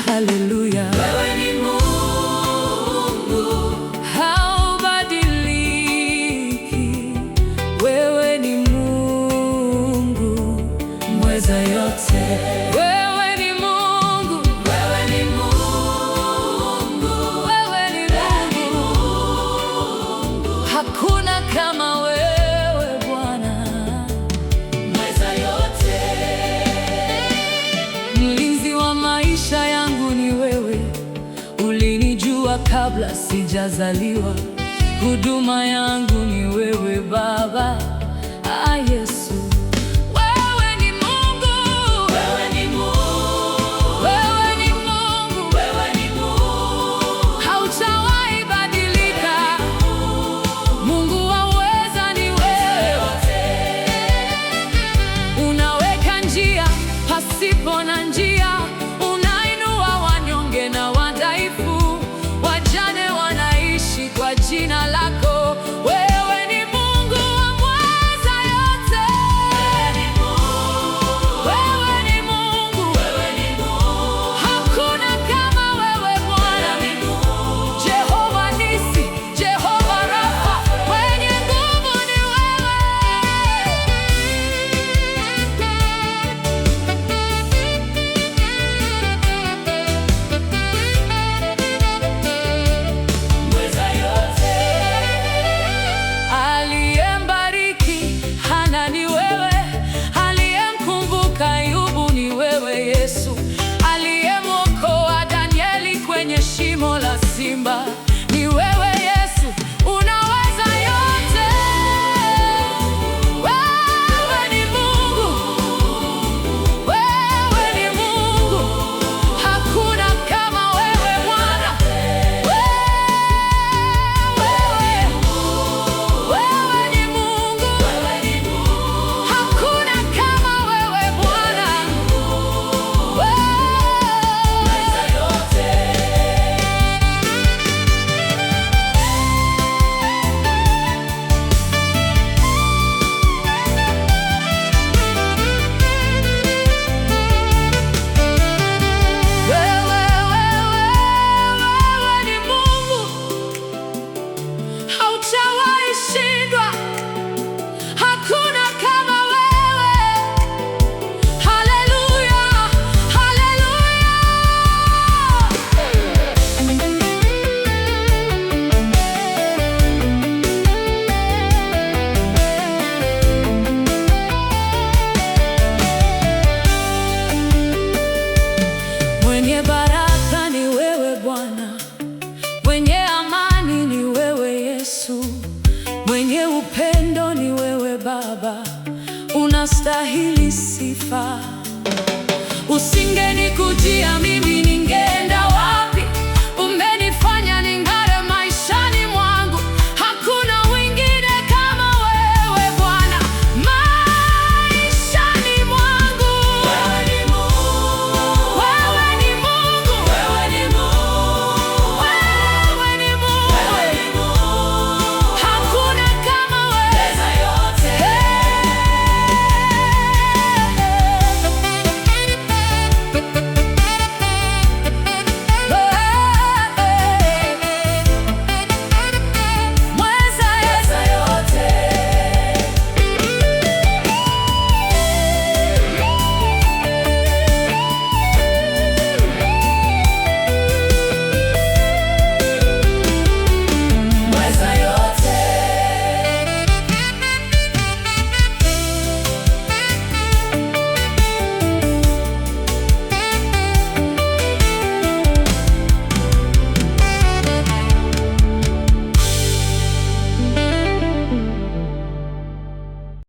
Haleluya. Wewe ni Mungu, haubadiliki. Wewe ni Mungu mweza yote. Wewe ni Mungu, wewe ni Mungu, wewe ni Mungu. Hakuna kama wewe Bwana mweza yote. Mlinzi wa maisha yangu ni wewe, ulinijua kabla sijazaliwa. Huduma yangu ni wewe Baba. Yesu, wewe ni Mungu, wewe ni Mungu, wewe ni Mungu, wewe ni Mungu, hautawahi badilika. Mungu waweza, ni wewe. Unaweka njia pasipo na njia, unainua wanyonge na wadhaifu, wajane wanaishi kwa jina lako. Wewe ni Mungu wa mweza yote. Wewe ni Mungu, wewe ni Mungu, hakuna kama wewe Bwana. Jehova Nisi, Jehova Rafa, mwenye nguvu ni wewe. mweza yote. Aliyembariki Hana ni wewe, aliyemkumbuka Ayubu ni wewe Yesu, aliyemwokoa Danieli kwenye shimo la simba ni wewe Yesu. Unaweza yote. Wewe ni Mungu, wewe ni Mungu, hakuna kama wewe Bwana. Wewe ni Mungu, hakuna kama wewe Bwana. Wewe ni Mungu, hautawahi shindwa. Hakuna kama wewe. Haleluya, haleluya. Mwenye baraka ni wewe Bwana, mwenye amani ni wewe Yesu, mwenye upendo ni wewe Baba. Unastahili sifa. Usingenikujia mimi